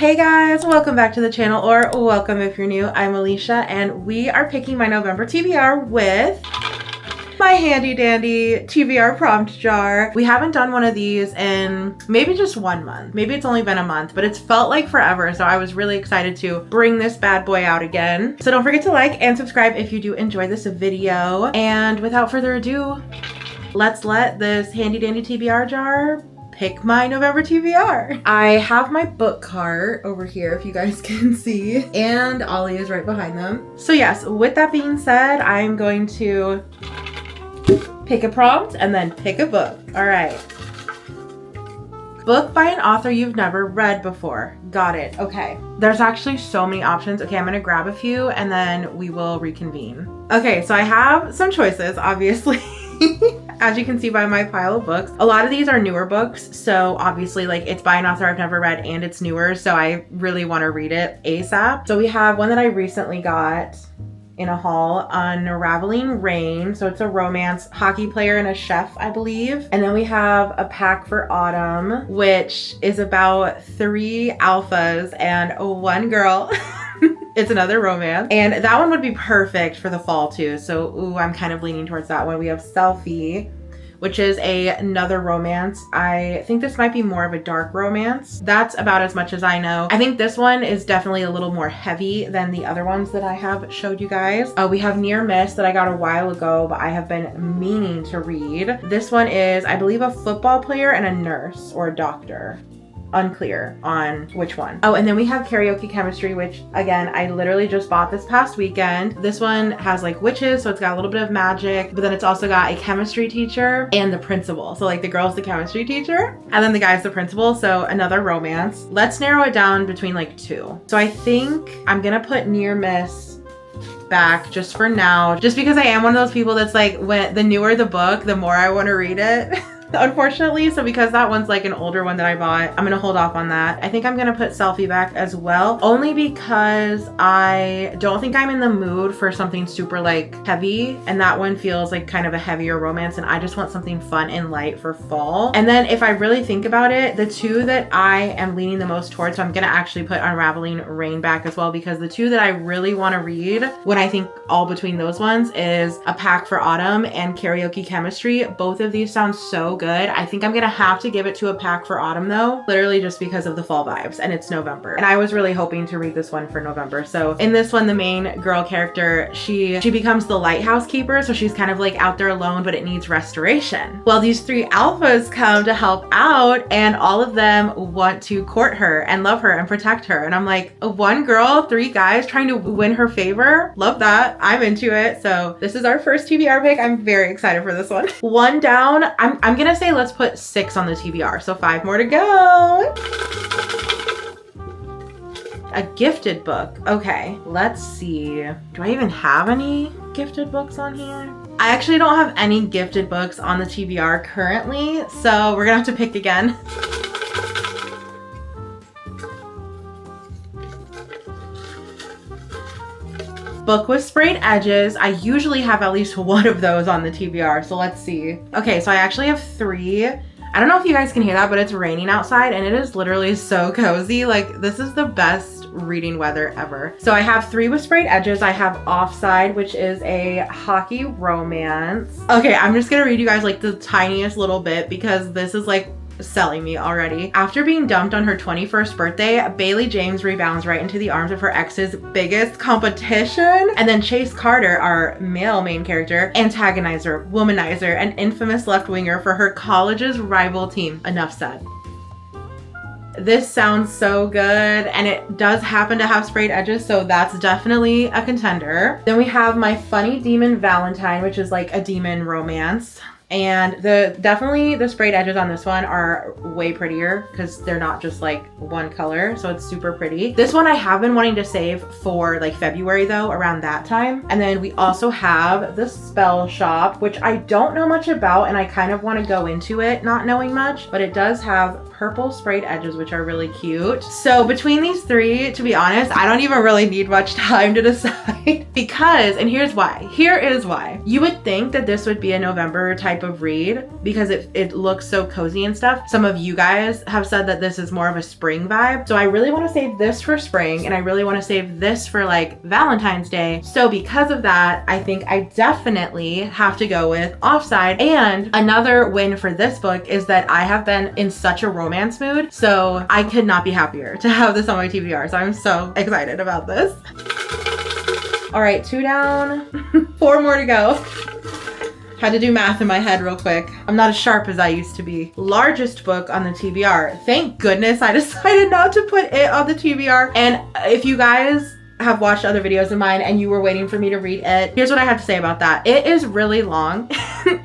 Hey guys, welcome back to the channel, or welcome if you're new. I'm Alecia and we are picking my November TBR with my handy dandy TBR prompt jar. We haven't done one of these in maybe just 1 month. Maybe it's only been a month, but it's felt like forever. So I was really excited to bring this bad boy out again. So don't forget to like and subscribe if you do enjoy this video. And without further ado, let's let this handy dandy TBR jar pick my November TBR. I have my book cart over here if you guys can see, and Ollie is right behind them. So yes, with that being said, I'm going to pick a prompt and then pick a book. All right. Book by an author you've never read before. Got it. Okay. There's actually so many options. Okay, I'm gonna grab a few and then we will reconvene. Okay, so I have some choices, obviously. As you can see by my pile of books, a lot of these are newer books. So obviously like it's by an author I've never read and it's newer. So I really want to read it ASAP. So we have one that I recently got in a haul, Unraveling Rain. So it's a romance, hockey player and a chef, I believe. And then we have A Pack for Autumn, which is about 3 alphas and 1 girl. It's another romance. And that one would be perfect for the fall too. So ooh, I'm kind of leaning towards that one. We have Selfie, which is another romance. I think this might be more of a dark romance. That's about as much as I know. I think this one is definitely a little more heavy than the other ones that I have showed you guys. We have Near Miss that I got a while ago, but I have been meaning to read. This one is, I believe, a football player and a nurse or a doctor. Unclear on which one. Oh, and then we have Karaoke Chemistry, which again, I literally just bought this past weekend. This one has like witches, so it's got a little bit of magic, but then it's also got a chemistry teacher and the principal. So like the girl's the chemistry teacher and then the guy's the principal. So another romance. Let's narrow it down between like 2. So I think I'm gonna put Near Miss back just for now, just because I am one of those people that's like, when the newer the book, the more I want to read it. Unfortunately. So because that one's like an older one that I bought, I'm gonna hold off on that. I think I'm gonna put Selfie back as well, only because I don't think I'm in the mood for something super like heavy, and that one feels like kind of a heavier romance, and I just want something fun and light for fall. And then if I really think about it, the 2 that I am leaning the most towards, so I'm gonna actually put Unraveling Rain back as well, because the 2 that I really want to read when I think all between those ones is A Pack for Autumn and Karaoke Chemistry. Both of these sound so good. I think I'm gonna have to give it to A Pack for Autumn though, literally just because of the fall vibes, and it's November. And I was really hoping to read this one for November. So in this one, the main girl character, she becomes the lighthouse keeper. So she's kind of like out there alone, but it needs restoration. Well, these 3 alphas come to help out, and all of them want to court her and love her and protect her. And I'm like, 1 girl, 3 guys trying to win her favor. Love that. I'm into it. So this is our first TBR pick. I'm very excited for this one. 1 down. I'm gonna say let's put 6 on the TBR. So 5 more to go. A gifted book. Okay, let's see. Do I even have any gifted books on here? I actually don't have any gifted books on the TBR currently, so we're gonna have to pick again. Book with sprayed edges. I usually have at least 1 of those on the TBR, so let's see. Okay, so I actually have 3. I don't know if you guys can hear that, but it's raining outside and it is literally so cozy. Like, this is the best reading weather ever. So I have 3 with sprayed edges. I have Offside, which is a hockey romance. Okay, I'm just gonna read you guys like the tiniest little bit because this is like selling me already. After being dumped on her 21st birthday, Bailey James rebounds right into the arms of her ex's biggest competition. And then Chase Carter, our male main character, antagonizer, womanizer, and infamous left-winger for her college's rival team. Enough said. This sounds so good, and it does happen to have sprayed edges, so that's definitely a contender. Then we have My Funny Demon Valentine, which is like a demon romance. And definitely the sprayed edges on this one are way prettier because they're not just like 1 color. So it's super pretty. This one I have been wanting to save for like February though, around that time. And then we also have The Spell Shop, which I don't know much about and I kind of want to go into it not knowing much, but it does have purple sprayed edges, which are really cute. So between these three, to be honest, I don't even really need much time to decide because, and here is why. You would think that this would be a November type of read because it looks so cozy and stuff. Some of you guys have said that this is more of a spring vibe. So I really want to save this for spring and I really want to save this for like Valentine's Day. So because of that, I think I definitely have to go with Offside. And another win for this book is that I have been in such a romance mood. So I could not be happier to have this on my TBR. So I'm so excited about this. All right, 2 down, 4 more to go. Had to do math in my head real quick. I'm not as sharp as I used to be. Largest book on the TBR. Thank goodness I decided not to put it on the TBR. And if you guys have watched other videos of mine and you were waiting for me to read it, here's what I have to say about that. It is really long.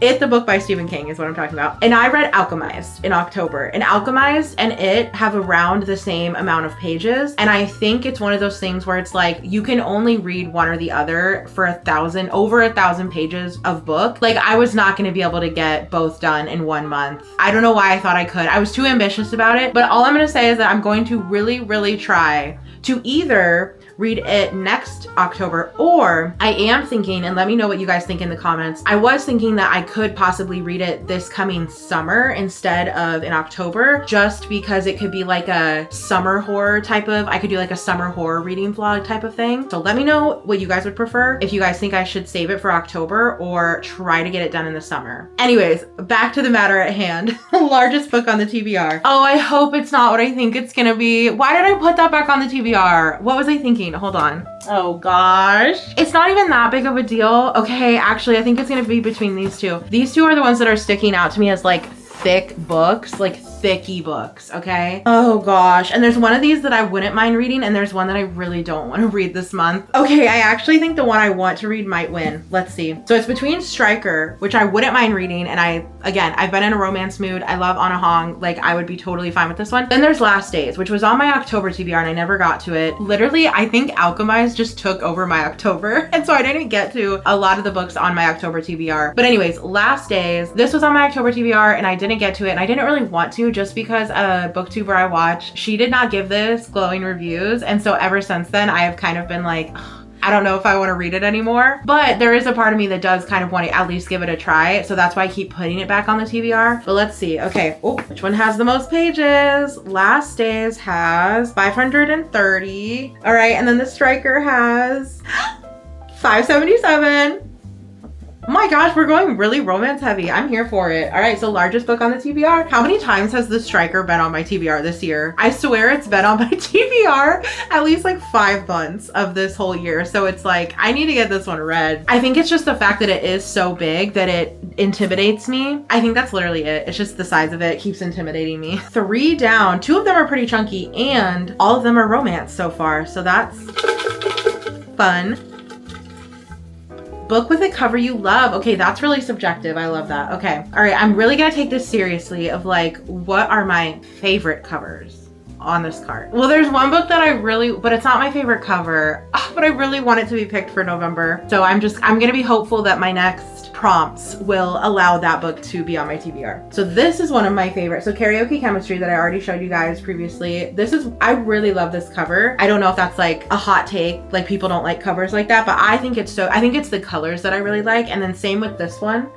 It, the book by Stephen King, is what I'm talking about. And I read Alchemized in October. And Alchemized and it have around the same amount of pages. And I think it's one of those things where it's like you can only read one or the other for over 1,000 pages of book. Like I was not going to be able to get both done in 1 month. I don't know why I thought I could. I was too ambitious about it. But all I'm going to say is that I'm going to really, really try to either read it next October, or I am thinking, and let me know what you guys think in the comments, I was thinking that I could possibly read it this coming summer instead of in October, just because it could be like a summer horror type of, I could do like a summer horror reading vlog type of thing. So let me know what you guys would prefer, if you guys think I should save it for October or try to get it done in the summer. Anyways, back to the matter at hand. Largest book on the TBR. Oh, I hope it's not what I think it's gonna be. Why did I put that back on the TBR? What was I thinking? Hold on. Oh gosh. It's not even that big of a deal. Okay, actually, I think it's gonna be between these two. These two are the ones that are sticking out to me as like thick books, like thicky books, okay? Oh gosh. And there's one of these that I wouldn't mind reading, and there's one that I really don't want to read this month. Okay, I actually think the one I want to read might win. Let's see. So it's between Striker, which I wouldn't mind reading, and I've been in a romance mood. I love Anna Hong. Like, I would be totally fine with this one. Then there's Last Days, which was on my October TBR, and I never got to it. Literally, I think Alchemized just took over my October, and so I didn't get to a lot of the books on my October TBR. But anyways, Last Days, this was on my October TBR, and I didn't get to it, and I didn't really want to, just because a booktuber I watch, she did not give this glowing reviews. And so ever since then, I have kind of been like, I don't know if I want to read it anymore. But there is a part of me that does kind of want to at least give it a try. So that's why I keep putting it back on the TBR. But let's see. Okay. Oh, which one has the most pages? Last Days has 530. All right. And then the Striker has 577. Oh my gosh, we're going really romance heavy. I'm here for it. All right, so largest book on the TBR. How many times has the Striker been on my TBR this year? I swear it's been on my TBR at least like 5 months of this whole year. So it's like, I need to get this one read. I think it's just the fact that it is so big that it intimidates me. I think that's literally it. It's just the size of it keeps intimidating me. 3 down. 2 of them are pretty chunky and all of them are romance so far. So that's fun. Book with a cover you love. Okay, that's really subjective. I love that. Okay. All right, I'm really gonna take this seriously of like, what are my favorite covers on this card? Well, there's one book that but it's not my favorite cover, but I really want it to be picked for November. So I'm gonna be hopeful that my next prompts will allow that book to be on my TBR. So this is one of my favorites. So Karaoke Chemistry that I already showed you guys previously. I really love this cover. I don't know if that's like a hot take, like people don't like covers like that, but I think it's the colors that I really like. And then same with this one.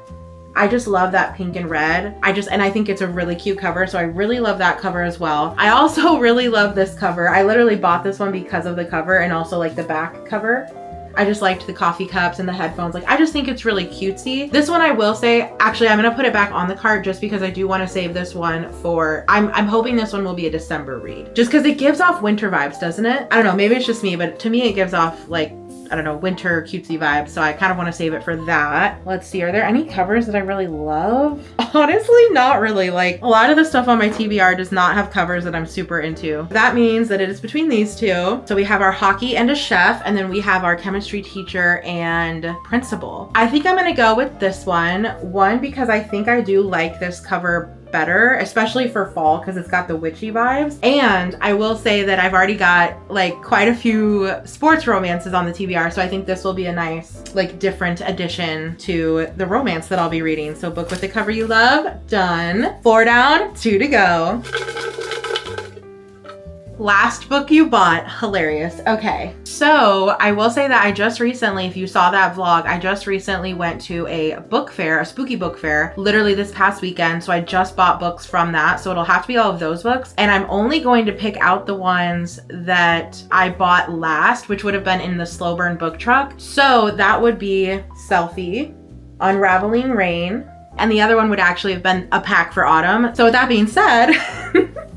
I just love that pink and red. And I think it's a really cute cover. So I really love that cover as well. I also really love this cover. I literally bought this one because of the cover and also like the back cover. I just liked the coffee cups and the headphones. Like, I just think it's really cutesy. This one I will say, actually, I'm gonna put it back on the cart just because I do want to save this one for, I'm hoping this one will be a December read. Just because it gives off winter vibes, doesn't it? I don't know, maybe it's just me, but to me it gives off like, I don't know, winter cutesy vibes. So I kind of want to save it for that. Let's see, are there any covers that I really love? Honestly, not really. Like, a lot of the stuff on my TBR does not have covers that I'm super into. That means that it is between these two. So we have our hockey and a chef, and then we have our chemistry teacher and principal. I think I'm gonna go with this one. One, because I think I do like this cover better, especially for fall because it's got the witchy vibes. And I will say that I've already got like quite a few sports romances on the TBR, so I think this will be a nice like different addition to the romance that I'll be reading. So book with the cover you love, done. 4 down, 2 to go. Last book you bought, hilarious. Okay, so I will say that I just recently, if you saw that vlog, I just recently went to a book fair, a spooky book fair, literally this past weekend. So I just bought books from that. So it'll have to be all of those books. And I'm only going to pick out the ones that I bought last, which would have been in the slow burn book truck. So that would be Selfie, Unraveling Rain, and the other one would actually have been A Pack for Autumn. So with that being said,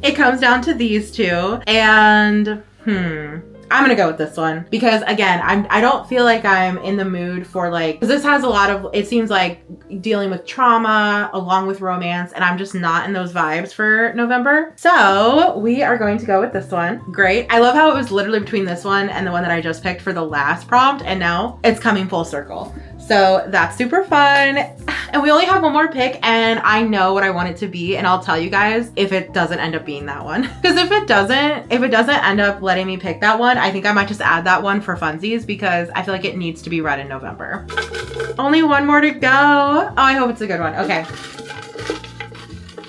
it comes down to these two, and I'm gonna go with this one because again, I don't feel like I'm in the mood for like, because this has a lot of, it seems like dealing with trauma along with romance, and I'm just not in those vibes for November. So we are going to go with this one. Great. I love how it was literally between this one and the one that I just picked for the last prompt, and now it's coming full circle. So that's super fun. And we only have one more pick, and I know what I want it to be, and I'll tell you guys if it doesn't end up being that one. Because if it doesn't end up letting me pick that one, I think I might just add that one for funsies because I feel like it needs to be read in November. Only one more to go. Oh, I hope it's a good one. Okay.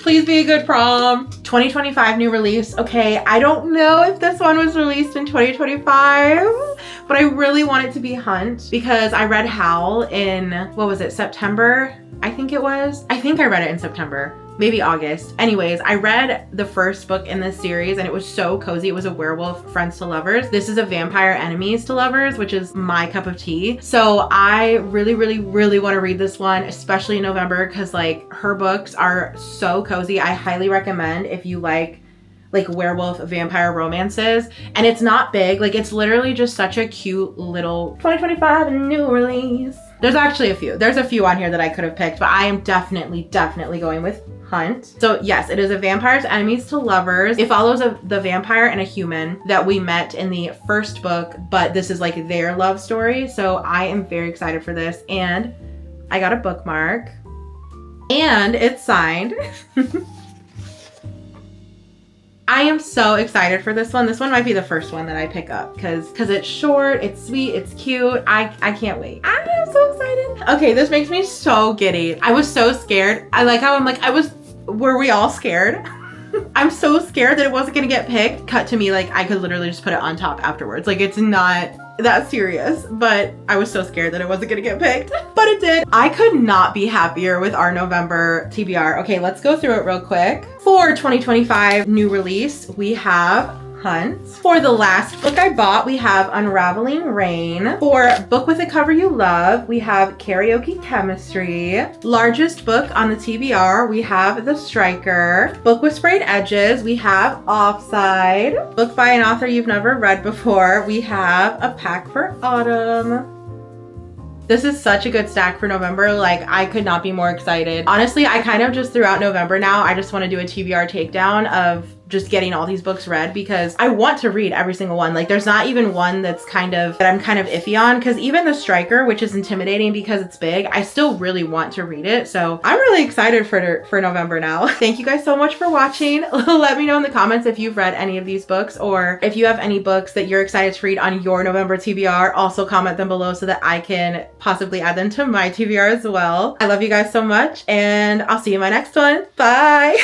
Please be a good prompt. 2025 new release. Okay, I don't know if this one was released in 2025, but I really want it to be Hunt because I read Howl in, what was it, September? I think it was. I think I read it in September, maybe August. Anyways, I read the first book in this series and it was so cozy. It was a werewolf friends to lovers. This is a vampire enemies to lovers, which is my cup of tea. So I really, really, really want to read this one, especially in November, because like her books are so cozy. I highly recommend if you like werewolf vampire romances. And it's not big, like it's literally just such a cute little 2025 new release. There's actually a few. There's a few on here that I could have picked, but I am definitely going with Hunt. So yes, it is a vampire's enemies to lovers. It follows the vampire and a human that we met in the first book, but this is like their love story. So I am very excited for this, and I got a bookmark and it's signed. I am so excited for this one. This one might be the first one that I pick up because it's short, it's sweet, it's cute. I can't wait. I'm so excited. Okay, this makes me so giddy. I was so scared. I like how I'm like, were we all scared? I'm so scared that it wasn't gonna get picked. Cut to me, like I could literally just put it on top afterwards. Like it's not that serious, but I was so scared that it wasn't gonna get picked, but it did. I could not be happier with our November TBR. Okay, let's go through it real quick. For 2025 new release, we have Hunt. For the last book I bought, we have Unraveling Rain. For book with a cover you love, we have Karaoke Chemistry. Largest book on the TBR, we have The Striker. Book with sprayed edges, we have Offside. Book by an author you've never read before, we have A Pack for Autumn. This is such a good stack for November. Like I could not be more excited. Honestly, I kind of just throughout November now, I just want to do a TBR takedown of just getting all these books read because I want to read every single one. Like there's not even one that I'm kind of iffy on, because even The Striker, which is intimidating because it's big, I still really want to read it. So I'm really excited for November now. Thank you guys so much for watching. Let me know in the comments if you've read any of these books, or if you have any books that you're excited to read on your November TBR. Also comment them below so that I can possibly add them to my TBR as well. I love you guys so much, and I'll see you in my next one. Bye.